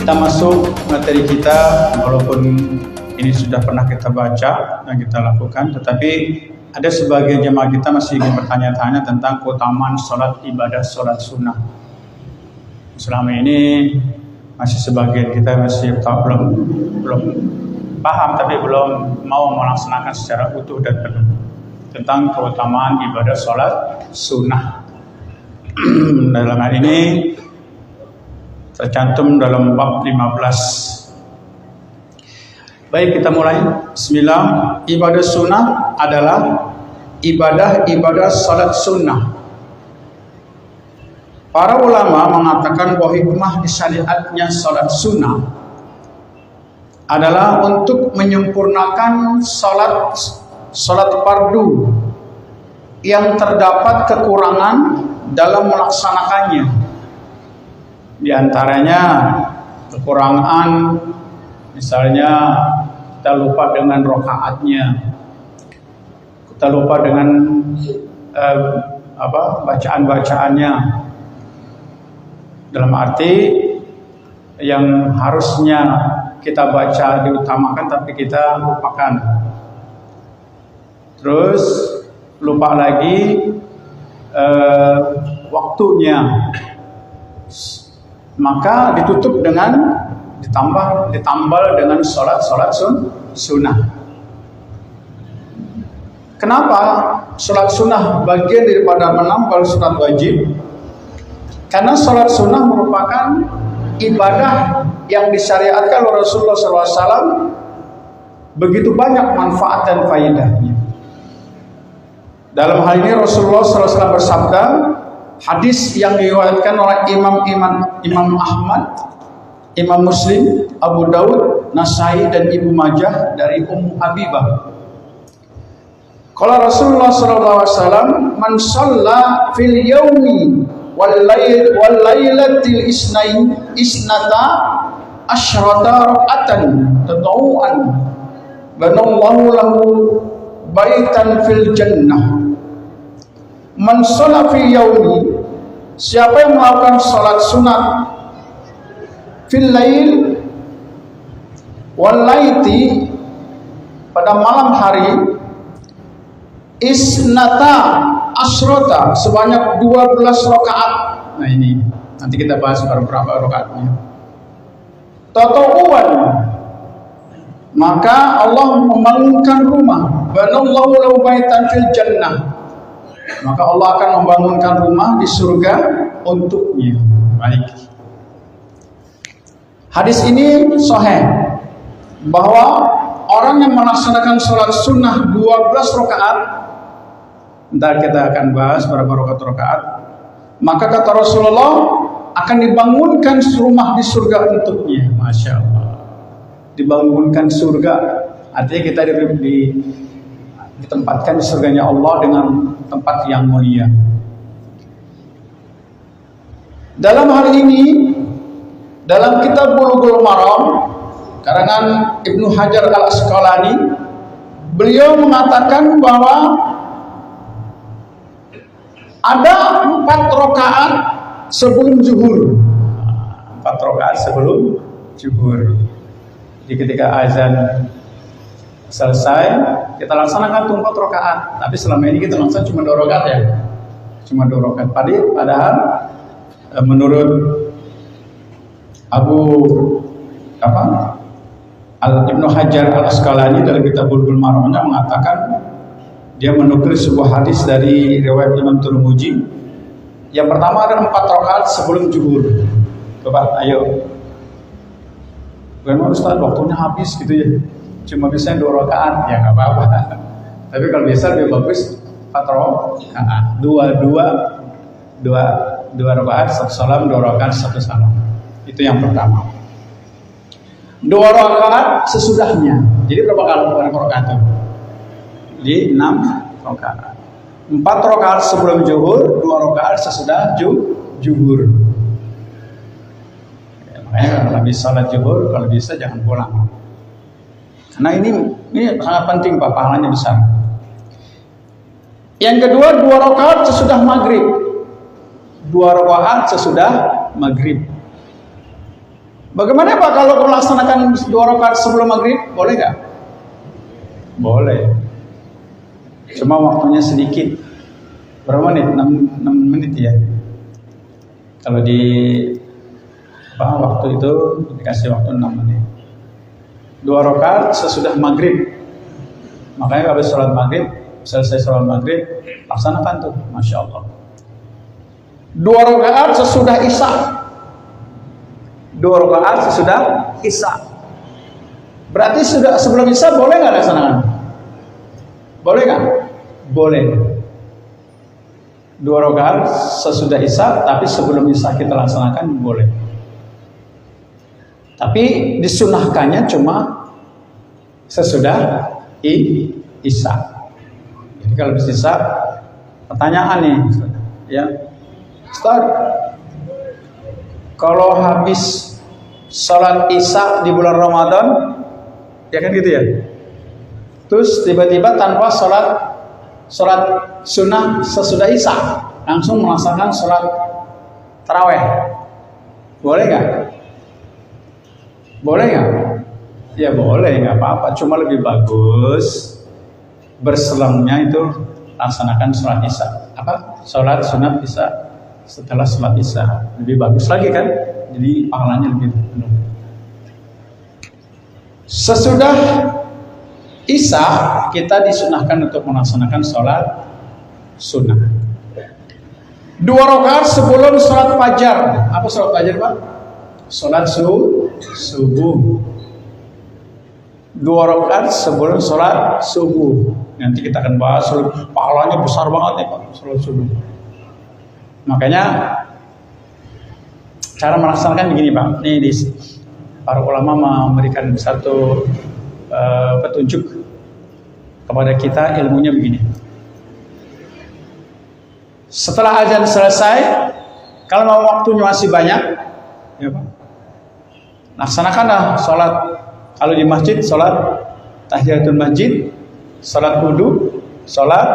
Kita masuk materi kita, walaupun ini sudah pernah kita baca dan kita lakukan, tetapi ada sebagian jemaah kita masih ingin bertanya-tanya tentang keutamaan sholat ibadah, sholat sunnah. Selama ini masih sebagian kita masih belum paham, tapi belum mau melaksanakan secara utuh dan penuh tentang keutamaan ibadah sholat sunnah. Dalam hal ini tercantum dalam bab 15. Baik, kita mulai. Bismillah. Ibadah sunnah adalah ibadah salat sunnah. Para ulama mengatakan bahwa hikmah disyariatnya salat sunnah adalah untuk menyempurnakan salat fardu yang terdapat kekurangan dalam melaksanakannya. Di antaranya kekurangan, misalnya kita lupa dengan rokaatnya, kita lupa dengan bacaan-bacaannya, dalam arti yang harusnya kita baca diutamakan tapi kita lupakan. Terus lupa lagi waktunya, maka ditutup dengan ditambal dengan sholat sunnah. Kenapa sholat sunnah bagian daripada menambal sholat wajib? Karena sholat sunnah merupakan ibadah yang disyariatkan oleh Rasulullah SAW, begitu banyak manfaat dan faedahnya. Dalam hal ini Rasulullah SAW bersabda, hadis yang diriwayatkan oleh Imam Ahmad, Imam Muslim, Abu Daud, Nasai dan Ibnu Majah dari Ummu Habibah. Qala Rasulullah sallallahu alaihi wasallam, "Man shalla fil yaumi wal lailatil isnata asyrata raka'atan tatawuan banallahu lahu baitan fil jannah." Man shalla fi yaumi, siapa yang melakukan salat sunat fil lail wal laiti, pada malam hari, isnata asrota, sebanyak 12 rakaat. Nah ini nanti kita bahas berapa rakaatnya. Tatawuan, maka Allah membangunkan rumah, banallahu lahu baitan fil jannah, maka Allah akan membangunkan rumah di surga untuknya. Baik. Hadis ini sahih bahwa orang yang melaksanakan sholat sunnah 12 rakaat, ntar kita akan bahas berapa rakaat, maka kata Rasulullah akan dibangunkan rumah di surga untuknya. Masya Allah, dibangunkan surga, artinya kita ditempatkan di surganya Allah dengan tempat yang mulia. Dalam hal ini, dalam kitab Bulughul Maram karangan Ibnu Hajar Al-Asqalani, beliau mengatakan bahwa ada 4 rakaat sebelum zuhur. 4 rakaat sebelum zuhur. Jadi ketika azan selesai, kita laksanakan 4 rakaat. Tapi selama ini kita laksanakan cuma 2 rakaat ya. Cuma 2 rakaat. Padahal menurut Ibnu Hajar Al-Asqalani dalam kitab Bulughul Maramnya mengatakan, dia menukil sebuah hadis dari riwayat Imam Tirmidzi. Yang pertama ada 4 rakaat sebelum zuhur. Coba ayo. Bukan Ustaz, waktunya habis gitu ya. Cuma bisa 2 rakaat, ya nggak apa-apa. Tapi kalau bisa lebih bagus 4 rakaat. Dua rakaat, 1 salam, 2 rakaat, 1 salam. Itu yang pertama. 2 rakaat sesudahnya. Jadi berapa kali rakaat itu? Jadi 6 rakaat. 4 rakaat sebelum zuhur, 2 rakaat sesudah zuhur. Ya, makanya kalau habis salat zuhur, kalau bisa jangan pulang. Karena ini sangat penting, Pak, pahalanya besar. Yang kedua, 2 rakaat sesudah maghrib. 2 rakaat sesudah maghrib. Bagaimana Pak kalau melaksanakan 2 rakaat sebelum maghrib? Boleh nggak? Boleh. Cuma waktunya sedikit. Berapa menit? 6 menit ya. Kalau di waktu itu dikasih waktu 6 menit. 2 rakaat sesudah maghrib. Makanya habis sholat maghrib, selesai sholat maghrib, laksanakan tuh, masya Allah. 2 rakaat sesudah isya. 2 rakaat sesudah isya. Berarti sudah sebelum isya boleh nggak laksanakan? Boleh nggak? Boleh. 2 rakaat sesudah isya, tapi sebelum isya kita laksanakan boleh. Tapi disunahkannya cuma sesudah isya. Jadi kalau habis isya, pertanyaan nih, ya, Ustaz, kalau habis sholat isya di bulan Ramadan, ya kan gitu ya. Terus tiba-tiba tanpa sholat sunnah sesudah isya, langsung melaksanakan sholat taraweh, boleh nggak? Boleh nggak? Ya boleh, nggak apa-apa. Cuma lebih bagus berselamnya itu laksanakan sholat isya. Sholat sunat isya setelah sholat isya, lebih bagus lagi kan? Jadi pahalanya lebih penuh. Sesudah isya kita disunahkan untuk melaksanakan sholat sunnah. 2 rakaat sebelum sholat fajar. Apa sholat fajar Pak? Sholat subuh. 2 rakaat sebelum sholat subuh. Nanti kita akan bahas, pahalanya besar banget nih Pak, sholat subuh. Makanya cara melaksanakan begini Pak. Ini para ulama memberikan satu petunjuk kepada kita, ilmunya begini. Setelah azan selesai, kalau mau waktunya masih banyak, ya Pak, laksanakanlah sholat. Kalau di masjid, sholat tahiyatul masjid, sholat wudu, sholat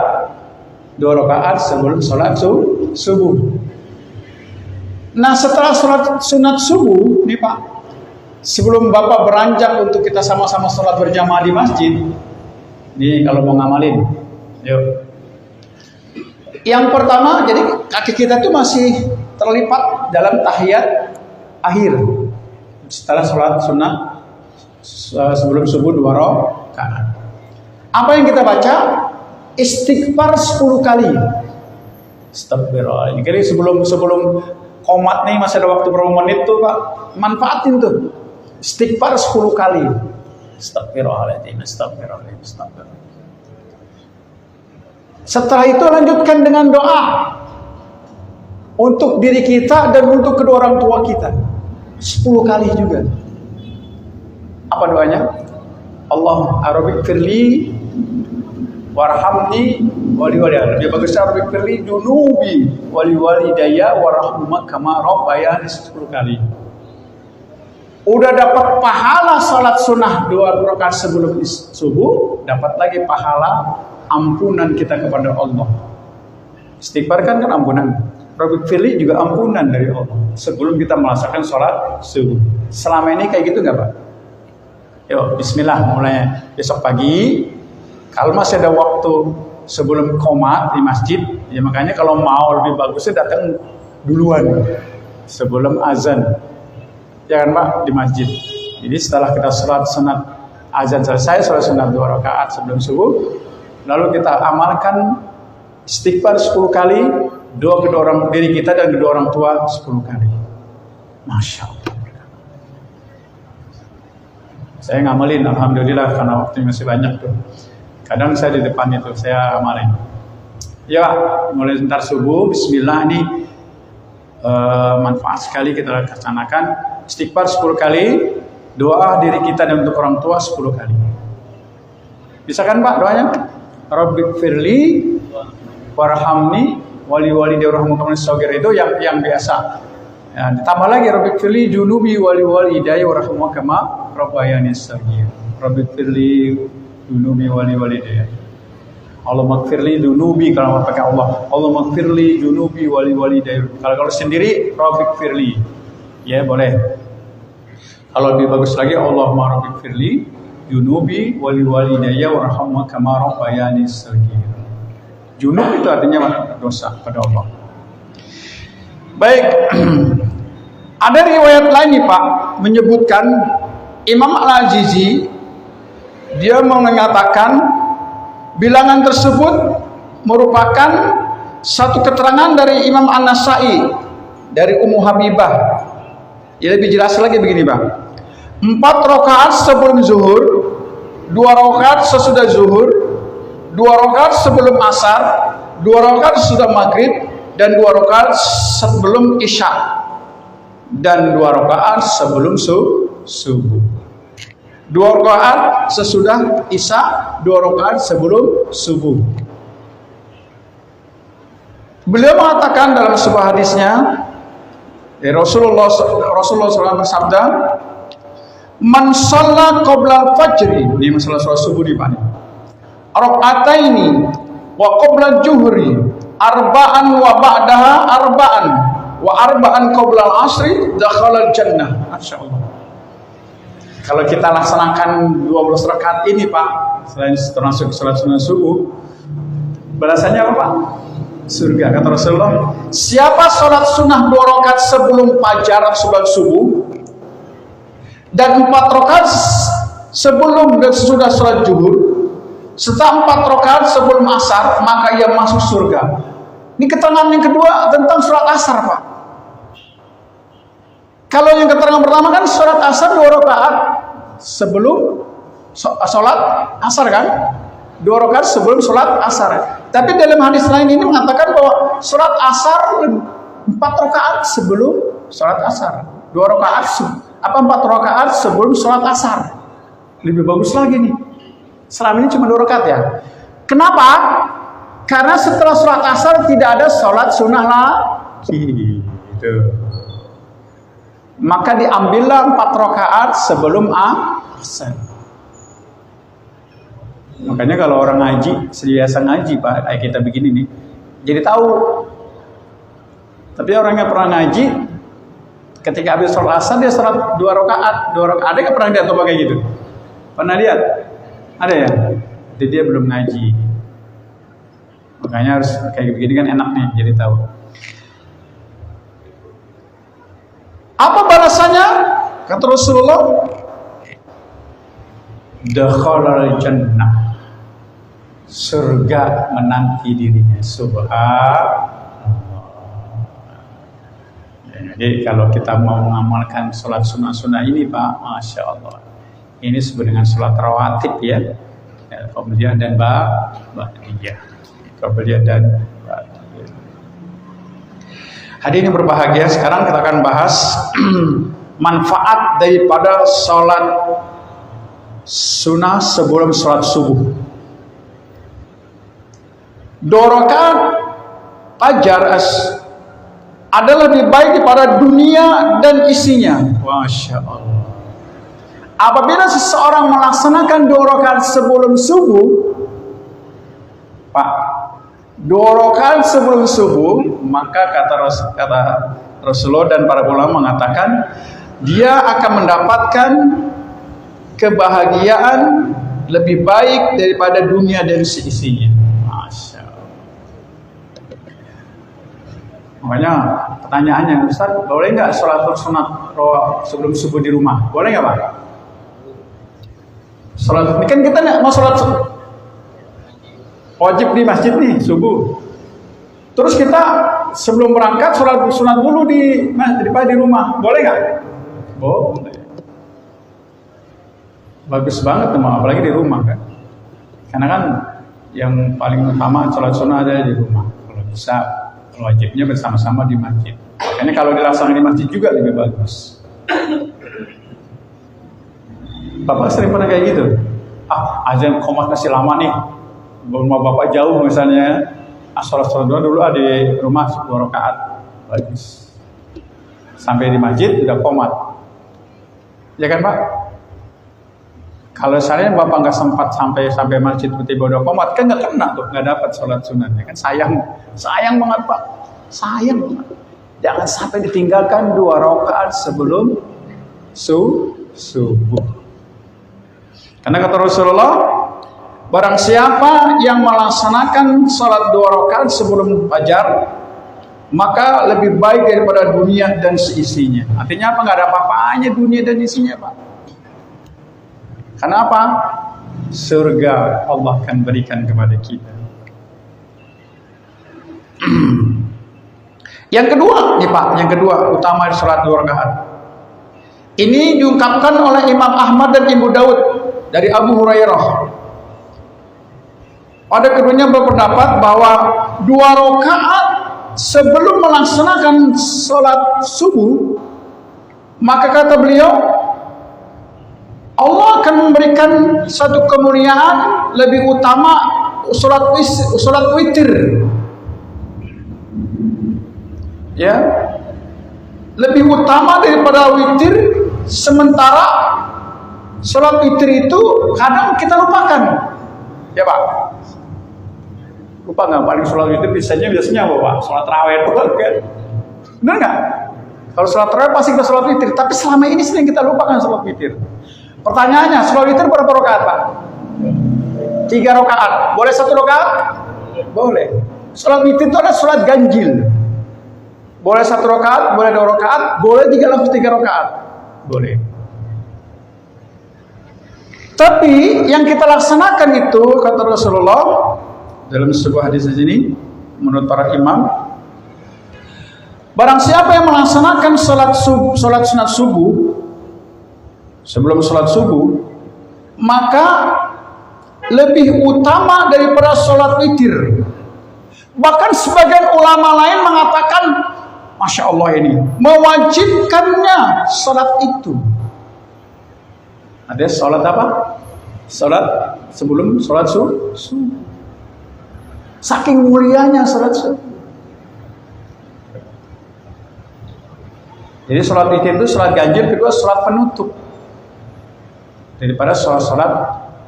2 rakaat sebelum sholat subuh. Nah setelah sholat sunat subuh nih Pak, sebelum Bapak beranjak untuk kita sama-sama sholat berjamaah di masjid, nih kalau mau ngamalin, yuk. Yang pertama, jadi kaki kita tuh masih terlipat dalam tahiyat akhir setelah sholat sunnah sebelum subuh 2 rakaat. Apa yang kita baca? Istighfar 10 kali. Astagfirullah. Jadi sebelum komat nih masih ada waktu berapa menit tuh Pak, manfaatin tuh. Istighfar 10 kali. Astagfirullahaladzim, astagfirullahaladzim, astagfirullah. Setelah itu lanjutkan dengan doa untuk diri kita dan untuk kedua orang tua kita 10 kali juga. Apa doanya? Allah Arabic firli warhamni wali dia bagus Arabic firli dunubi wali daya warahmuma kama rabbayani 10 kali. Udah dapat pahala salat sunnah 2 rakaat sebelum subuh, dapat lagi pahala ampunan kita kepada Allah. Istighfar kan ampunan. Rabbik firli juga ampunan dari Allah sebelum kita melaksanakan sholat subuh. Selama ini kayak gitu nggak Pak? Yuk, bismillah, mulai besok pagi. Kalau masih ada waktu sebelum qomat di masjid, ya makanya kalau mau lebih bagusnya datang duluan sebelum azan. Ya kan Pak, di masjid. Jadi setelah kita sholat sunat azan selesai, sholat sunat 2 rakaat sebelum subuh, lalu kita amalkan istighfar 10 kali, doa kedua orang diri kita dan kedua orang tua 10 kali. Masya Allah. Saya ngamalin, alhamdulillah, karena waktunya masih banyak tuh. Kadang saya di depan itu, saya amalin. Ya, mulai sebentar subuh, bismillah ini manfaat sekali kita laksanakan. Istighfar 10 kali, doa diri kita dan untuk orang tua 10 kali. Bisa kan Pak doanya? Rabbik firli warhamni wali dirahmukumul shagir, itu yang biasa. Ya, ditambah lagi Rabbik firli junubi wali daya warahmuka kama rabbayani shagir. Rabbik firli junubi wali daya. Allah magfirli dunubi kalau mau pakai Allah. Allah magfirli junubi wali daya. Kalau sendiri Rabbik firli. Ya boleh. Kalau lebih bagus lagi, Allahumma rabbighfirli junubi wali walidayya warhamhuma kama rabbayani shaghira. Junub itu artinya dosa pada Allah. Baik. Ada riwayat lain nih Pak menyebutkan Imam Al-Azizi dia mengatakan bilangan tersebut merupakan satu keterangan dari Imam An-Nasai dari Ummu Habibah. Ya lebih jelas lagi begini Pak. 4 rakaat sebelum zuhur, 2 rakaat sesudah zuhur, 2 rakaat sebelum asar, 2 rakaat sesudah maghrib, dan 2 rakaat sebelum isya, dan 2 rakaat sebelum subuh. 2 rakaat sesudah isya, 2 rakaat sebelum subuh. Beliau mengatakan dalam sebuah hadisnya, Rasulullah SAW bersabda, "Man shalla qabla al-fajri," ini masalah sholat subuh di mana? "Raka'ataini wa qabla al-juhri, arba'an wa ba'daha arba'an, wa arba'an qabla al-asri, dakhala al-jannah." Masyaallah. Kalau kita laksanakan 12 rakaat ini Pak, selain termasuk salat sunnah subuh, balasannya apa Pak? Surga. Kata Rasulullah, siapa sholat sunnah 2 rakaat sebelum fajar sholat subuh dan 4 rakaat sebelum dan sesudah sholat zuhur, serta 4 rakaat sebelum asar, maka ia masuk surga. Ini keterangan yang kedua tentang sholat asar Pak. Kalau yang keterangan pertama kan sholat asar 2 rakaat sebelum sholat asar kan, 2 rakaat sebelum sholat asar. Tapi dalam hadis lain ini mengatakan bahwa sholat asar 4 rakaat sebelum sholat asar, 2 rakaat 4 rakaat sebelum sholat asar. Lebih bagus lagi nih. Selama ini cuma 2 rakaat ya. Kenapa? Karena setelah sholat asar tidak ada sholat sunnah lagi. Gitu. Maka diambillah 4 rakaat sebelum asar. Makanya kalau orang ngaji, biasa ngaji Pak, kayak kita begini nih, jadi tahu. Tapi orang yang pernah ngaji, ketika habis sholat asar dia sholat 2 rakaat. Ada yang pernah lihat apa kayak gitu? Pernah lihat? Ada ya? Jadi dia belum ngaji. Makanya harus kayak begini kan enak nih, jadi tahu. Apa balasannya? Kata Rasulullah, dakhalal jannah, surga menanti dirinya. Subhanallah. Jadi kalau kita mau mengamalkan sholat sunnah-sunnah ini Pak, Masya Allah, ini sesuai dengan sholat rawatib ya, kemudian dan ba'diyah, kemudian dan ba'diyah. Hadirin berbahagia, sekarang kita akan bahas manfaat daripada sholat sunnah sebelum sholat subuh. 2 rakaat fajar adalah lebih baik daripada dunia dan isinya. Masya Allah. Apabila seseorang melaksanakan 2 rakaat sebelum subuh, Pak, 2 rakaat sebelum subuh, maka kata Rasulullah dan para ulama mengatakan, dia akan mendapatkan kebahagiaan lebih baik daripada dunia dan seisinya. Masya Allah. Makanya pertanyaannya, Ustaz, boleh nggak sholat sunat sebelum subuh di rumah? Boleh nggak Pak? Sholat ini kan kita mau sholat wajib di masjid nih subuh. Terus kita sebelum berangkat sholat sunat dulu di rumah, boleh nggak? Boleh. Bagus banget teman, apalagi di rumah kan. Karena kan yang paling utama sholat sunnah ada di rumah. Kalau bisa wajibnya bersama-sama di masjid. Makanya kalau dilaksanakan di masjid juga lebih bagus. Bapak sering pernah kayak gitu? Azan qomat masih lama nih. Rumah Bapak jauh misalnya. Sholat dulu di rumah 10 rakaat. Bagus. Sampai di masjid udah qomat. Ya kan Pak? Kalau misalnya Bapak nggak sempat sampai masjid tiba-tiba udah qomat, kan nggak kena tuh, nggak dapat sholat sunatnya kan. Sayang banget Pak. Sayang banget. Jangan sampai ditinggalkan 2 rakaat sebelum subuh. Karena kata Rasulullah, barang siapa yang melaksanakan salat 2 rakaat sebelum fajar, maka lebih baik daripada dunia dan seisinya. Artinya apa? Nggak ada apa-apanya dunia dan isinya, Pak. Kenapa? Surga Allah akan berikan kepada kita. Yang kedua, nih Pak, yang kedua utama salat 2 rakaat. Ini diungkapkan oleh Imam Ahmad dan Ibu Daud dari Abu Hurairah. Pada keduanya berpendapat bahwa 2 rakaat sebelum melaksanakan sholat subuh, maka kata beliau, Allah akan memberikan satu kemuliaan lebih utama sholat witir. Ya, lebih utama daripada witir. Sementara sholat witir itu kadang kita lupakan, ya Pak. Lupa nggak paling sholat witir biasanya apa Pak? Sholat tarawih kan? Benar nggak? Kalau sholat tarawih pasti kita sholat witir, tapi selama ini sering kita lupakan sholat witir. Pertanyaannya, sholat witir berapa rakaat Pak? 3 rakaat. Boleh 1 rakaat? Boleh. Sholat witir itu ada sholat ganjil. Boleh 1 rakaat, boleh 2 rakaat, boleh 3 rakaat. Boleh. Tapi yang kita laksanakan itu, kata Rasulullah dalam sebuah hadis ini, menurut para imam, barang siapa yang melaksanakan sholat sunat subuh sebelum sholat subuh, maka lebih utama daripada sholat witir. Bahkan sebagian ulama lain mengatakan, Masya Allah, ini mewajibkannya sholat itu. Ada sholat apa? Sholat sebelum sholat subuh. Saking mulianya sholat subuh. Jadi sholat witir itu sholat ganjil, kedua sholat penutup daripada sholat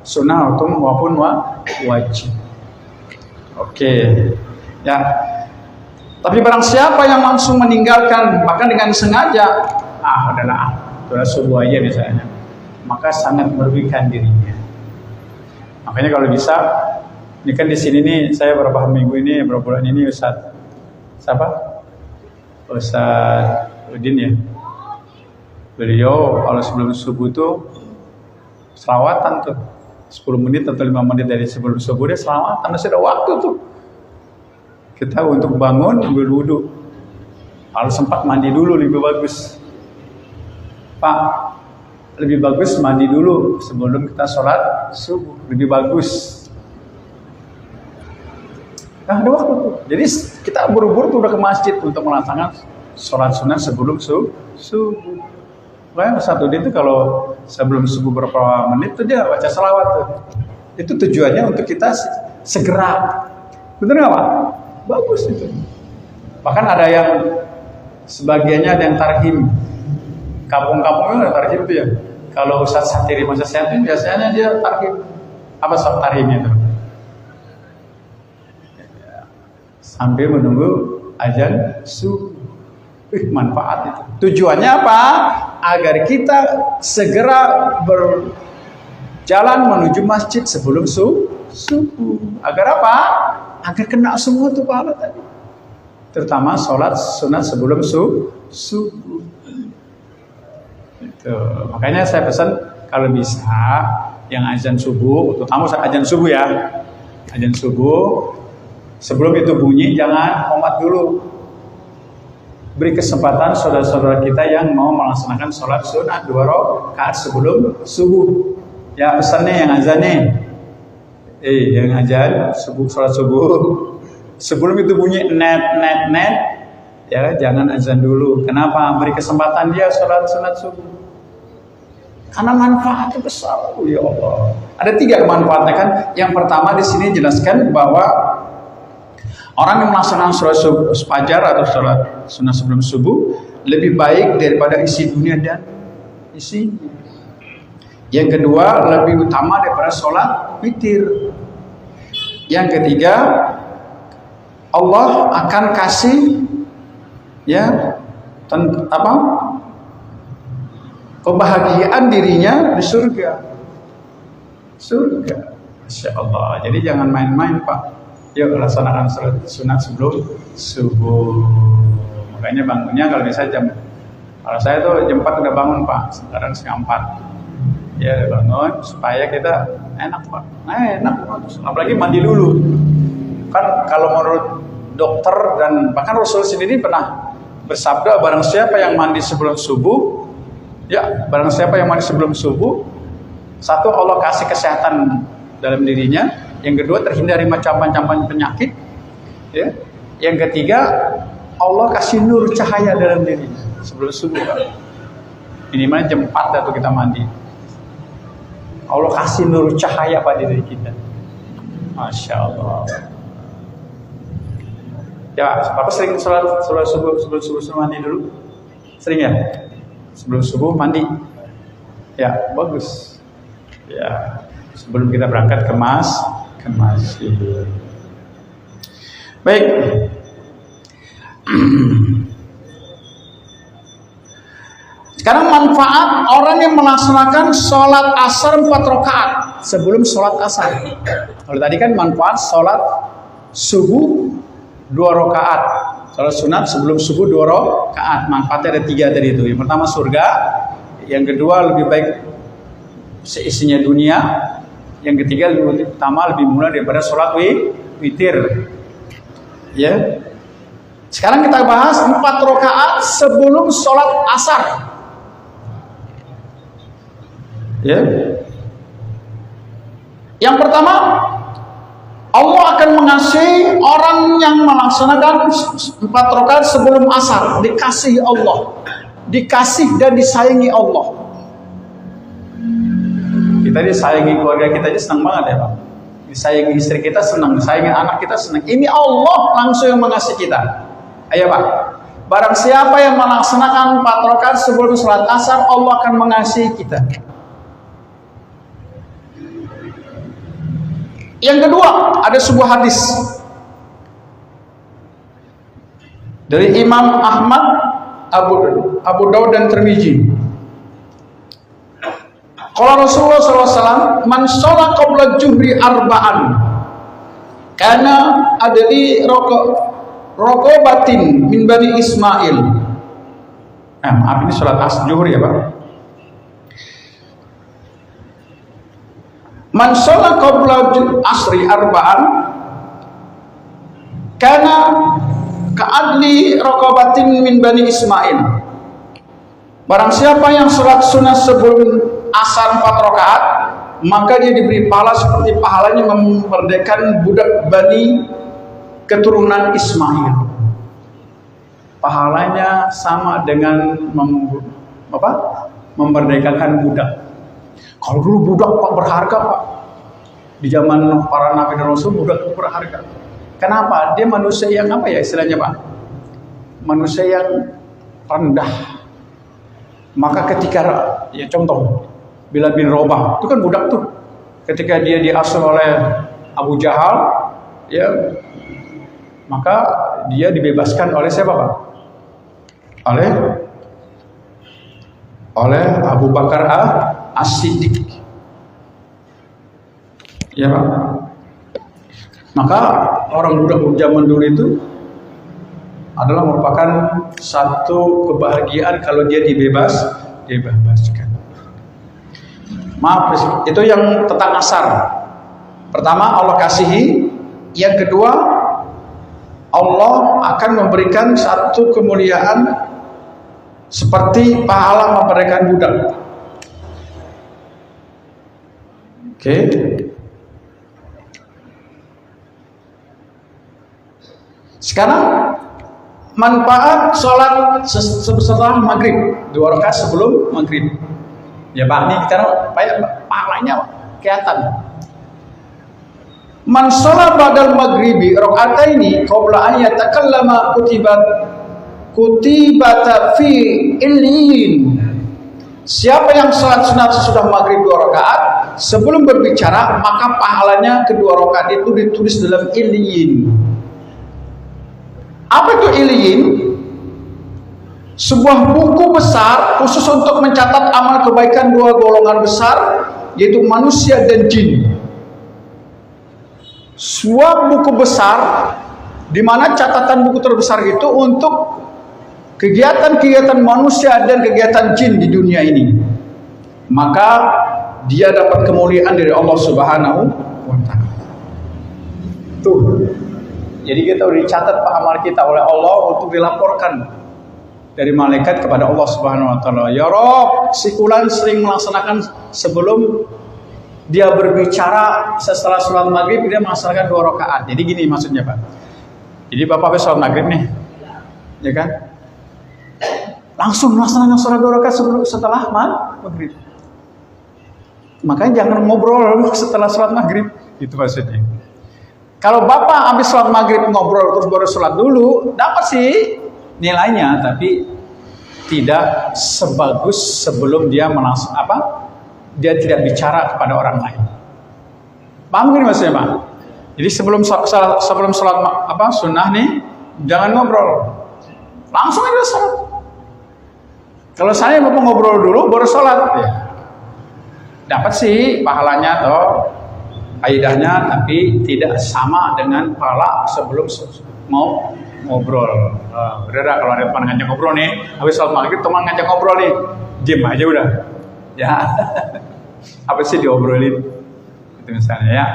sunnah maupun wajib. Oke, ya. Tapi barang siapa yang langsung meninggalkan bahkan dengan sengaja, adalah subuh aja misalnya, maka sangat merugikan dirinya. Makanya kalau bisa, ini kan di sini nih saya beberapa minggu ini, beberapa bulan ini Ustaz Udin ya. Beliau kalau sebelum subuh tuh selawatan tuh 10 menit atau 5 menit dari sebelum subuh dia selawatan, masih ada waktu tuh. Kita untuk bangun berwudu. Kalau sempat mandi dulu lebih bagus. Pak, lebih bagus mandi dulu sebelum kita sholat subuh, lebih bagus. Nah, ada waktu tuh. Jadi kita buru-buru tuh udah ke masjid untuk melaksanakan sholat sunnah sebelum subuh. Makanya satu dia itu kalau sebelum subuh berapa menit tuh dia baca salawat tuh. Itu tujuannya untuk kita segera. Betul nggak Pak? Bagus itu. Bahkan ada yang sebagiannya ada yang tarhim. Kampung-kampungnya ada tarhim tuh ya. Kalau Ustaz Satiri masa sehat itu biasanya dia tarhim. Apa tarhimnya itu? Sambil menunggu azan subuh. Manfaat itu. Tujuannya apa? Agar kita segera berjalan menuju masjid sebelum subuh. Agar apa? Agar kena semua tuh pahala tadi. Terutama sholat sunat sebelum subuh. Itu. Makanya saya pesan kalau bisa yang azan subuh, terutama azan subuh ya. Azan subuh sebelum itu bunyi jangan qomat dulu. Beri kesempatan saudara-saudara kita yang mau melaksanakan sholat sunat 2 rakaat sebelum subuh. Ya pesannya yang azan nih. Yang azan sholat subuh. Sebelum itu bunyi net, ya jangan azan dulu. Kenapa? Beri kesempatan dia sholat sunat subuh. Karena manfaatnya besar, ya Allah. Ada 3 manfaatnya kan. Yang pertama di sini jelaskan bahwa orang yang melaksanakan sholat fajar atau sholat sunnah sebelum subuh lebih baik daripada isi dunia dan isinya. Yang kedua, lebih utama daripada sholat witir. Yang ketiga, Allah akan kasih kebahagiaan dirinya di surga. Surga. Masya Allah. Jadi jangan main-main Pak. Yuk laksanakan salat sunat sebelum subuh. Makanya bangunnya kalau bisa kalau saya tuh jam 4 udah bangun Pak. Sekarang setengah 4. Ya bangun supaya kita enak Pak. Enak Pak. Apalagi mandi dulu. Kan kalau menurut dokter dan bahkan Rasul sendiri pernah bersabda, barang siapa yang mandi sebelum subuh, ya barang siapa yang mandi sebelum subuh, satu Allah kasih kesehatan dalam dirinya, yang kedua terhindari macam-macam penyakit, ya, yang ketiga Allah kasih nur cahaya dalam dirinya sebelum subuh. Minimal jam 4 atau kita mandi, Allah kasih nur cahaya pada diri kita. Masya Allah. Ya, Bapak sering sholat subuh sebelum subuh mandi dulu? Sering ya? Sebelum subuh mandi? Ya, bagus. Ya, sebelum kita berangkat ke masjid. Baik. Sekarang manfaat orang yang melaksanakan sholat asar 4 rakaat sebelum sholat asar. Kalau tadi kan manfaat sholat subuh 2 rakaat, sholat sunat sebelum subuh 2 rakaat. Manfaatnya ada 3 tadi itu. Yang pertama surga, yang kedua lebih baik seisinya dunia, yang ketiga lebih utama, lebih mulia daripada sholat witir. Ya. Sekarang kita bahas 4 rakaat sebelum sholat asar. Ya. Yang pertama, Allah akan mengasihi orang yang melaksanakan 4 rakaat sebelum asar. Dikasihi Allah, dikasih dan disayangi Allah. Kita disayangi keluarga kita aja senang banget ya Pak. Disayangi istri kita senang, disayangi anak kita senang. Ini Allah langsung yang mengasihi kita. Ayo Pak, barang siapa yang melaksanakan 4 rakaat sebelum sholat asar, Allah akan mengasihi kita. Yang kedua, ada sebuah hadis dari Imam Ahmad, Abu Daud dan Tirmizi. Kalau Rasulullah SAW, man sholat qabla juhri arba'an, karena ada di rokobatin min bani Ismail. Maaf, ini sholat juhri ya Pak. Man sholat qabla asri arba'an, karena ka'adli rokobatin min bani Ismail. Barang siapa yang sholat sunat sebelum asar 4 rakaat, maka dia diberi pahala seperti pahalanya memerdekakan budak bani keturunan Ismail. Pahalanya sama dengan memerdekakan budak. Kalau dulu budak Pak berharga Pak. Di zaman para nabi dan rasul budak itu berharga. Kenapa? Dia manusia yang apa ya istilahnya Pak? Manusia yang rendah. Maka ketika ya contoh Bilal bin Rabah itu kan budak tuh. Ketika dia diasuh oleh Abu Jahal, ya maka dia dibebaskan oleh siapa Pak? Oleh Abu Bakar As-Siddiq. Ya Pak. Maka orang budak zaman dulu itu adalah merupakan satu kebahagiaan kalau dia dibebaskan. Maaf, itu yang tentang asar. Pertama, Allah kasihi. Yang kedua, Allah akan memberikan satu kemuliaan seperti pahala memerdekakan budak. Oke. Sekarang manfaat sholat setelah maghrib, 2 rakaat sebelum maghrib. Ya Pak, ini sekarang pahalanya kelihatan. Man sholat badal maghribi rakaataini qabla an yatakallama kutibata fi illiyin. Siapa yang sholat sunat sesudah maghrib 2 rakaat sebelum berbicara, maka pahalanya kedua rakaat itu ditulis dalam illiyin. Apa itu illiyin? sebuah buku besar khusus untuk mencatat amal kebaikan dua golongan besar, yaitu manusia dan jin. Sebuah buku besar di mana catatan buku terbesar itu untuk kegiatan-kegiatan manusia dan kegiatan jin di dunia ini. Maka dia dapat kemuliaan dari Allah Subhanahu wa taala. Tuh. Jadi kita udah dicatat amal kita oleh Allah untuk dilaporkan dari malaikat kepada Allah Subhanahu wa taala. Ya Rob, si fulan sering melaksanakan sebelum dia berbicara setelah sholat maghrib dia melaksanakan 2 rakaat. Jadi gini maksudnya Pak. Jadi Bapak habis sholat maghrib nih, ya kan? Langsung melaksanakan sholat 2 rakaat setelah maghrib. Makanya jangan ngobrol setelah sholat maghrib, itu maksudnya. Kalau Bapak habis sholat maghrib ngobrol terus baru sholat dulu, dapat sih nilainya, tapi tidak sebagus sebelum dia dia tidak bicara kepada orang lain. Paham gini maksudnya Pak? Jadi sebelum sholat sunnah nih, jangan ngobrol, langsung aja sholat. Kalau saya Bapak ngobrol dulu baru sholat, ya dapat sih pahalanya atau faedahnya, tapi tidak sama dengan pahala sebelum mau ngobrol. Bener kalau ada teman ngajak ngobrol nih, habis sholat maghrib teman ngajak ngobrol nih, diam aja udah. Ya, apa sih diobrolin? Itu misalnya ya.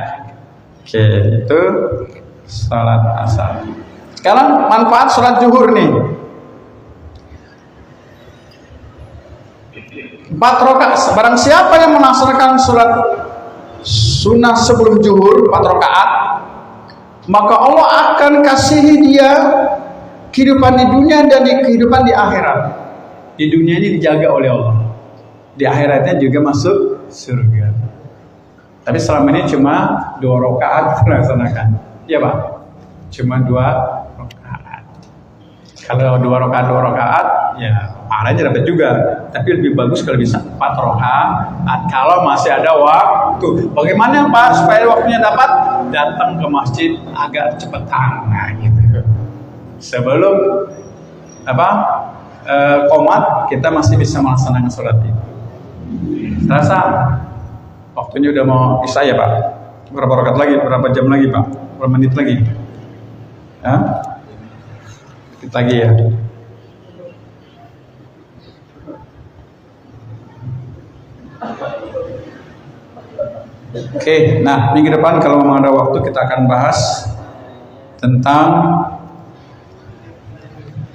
Oke, itu sholat asar. Sekarang manfaat sholat zuhur nih. 4 rakaat. Barang siapa yang melaksanakan sholat sunnah sebelum zuhur 4 rakaat, maka Allah akan kasihi dia kehidupan di dunia dan kehidupan di akhirat. Di dunia ini dijaga oleh Allah, di akhiratnya juga masuk surga. Tapi selama ini cuma 2 rakaat melaksanakan, ya Pak, cuma 2 rakaat. Kalau 2 rakaat ya pahalanya dapat juga, tapi lebih bagus kalau bisa 4 rakaat kalau masih ada waktu. Bagaimana Pak supaya waktunya dapat? Datang ke masjid agak cepetan, nah gitu. Sebelum qomat kita masih bisa melaksanakan sholat itu. Terasa waktunya udah mau isya ya Pak? Berapa rakaat lagi? Berapa jam lagi Pak? Berapa menit lagi? Hah? Dikit lagi ya. Oke, nah minggu depan kalau memang ada waktu kita akan bahas tentang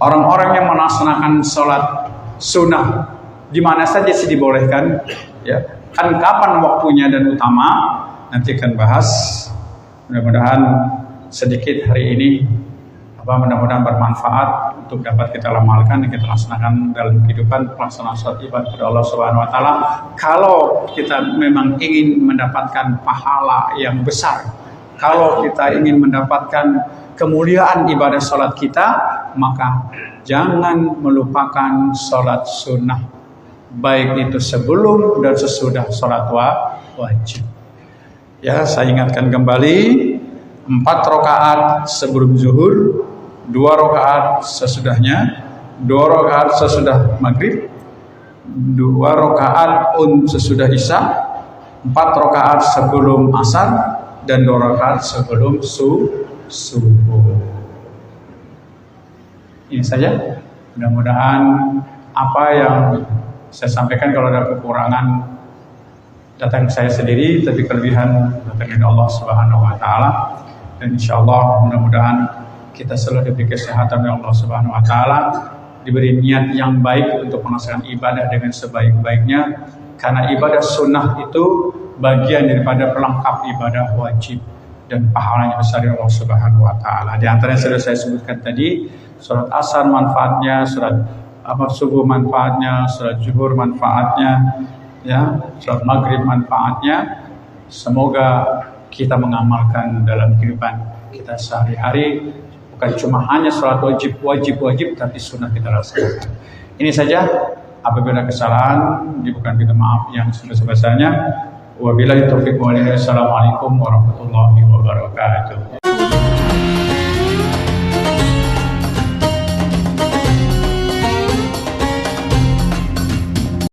orang-orang yang melaksanakan sholat sunnah di mana saja sih dibolehkan, ya kan kapan waktunya dan utama, nanti akan bahas. Mudah-mudahan sedikit hari ini mudah-mudahan bermanfaat untuk dapat kita amalkan dan kita laksanakan dalam kehidupan pelaksanaan sholat ibadah kepada Allah Subhanahu wa taala. Kalau kita memang ingin mendapatkan pahala yang besar, kalau kita ingin mendapatkan kemuliaan ibadah sholat kita, maka jangan melupakan sholat sunnah, baik itu sebelum dan sesudah sholat wajib. Ya, saya ingatkan kembali, 4 rakaat sebelum zuhur, 2 rakaat sesudahnya, 2 rakaat sesudah maghrib, 2 rakaat sesudah isya, 4 rakaat sebelum asar, dan 2 rakaat sebelum subuh. Ini saja. Mudah-mudahan apa yang saya sampaikan, kalau ada kekurangan datang ke saya sendiri, tapi kelebihan datang dari Allah Subhanahu wa taala. Dan insyaallah mudah-mudahan kita selalu diberi kesehatan oleh Allah Subhanahu wa taala, diberi niat yang baik untuk melaksanakan ibadah dengan sebaik-baiknya, karena ibadah sunnah itu bagian daripada pelengkap ibadah wajib dan pahalanya besar dari Allah Subhanahu wa taala. Di antara yang sudah saya sebutkan tadi, sholat asar manfaatnya, sholat subuh manfaatnya, sholat zuhur manfaatnya, ya, sholat maghrib manfaatnya. Semoga kita mengamalkan dalam kehidupan kita sehari-hari, bukan cuma hanya sholat wajib, tapi sunnah kita laksanakan. Ini saja. Apabila kesalahan, dibukan minta maaf yang sebesar-besarnya. Wabillahi taufiq wal hidayah. Assalamualaikum warahmatullahi wabarakatuh.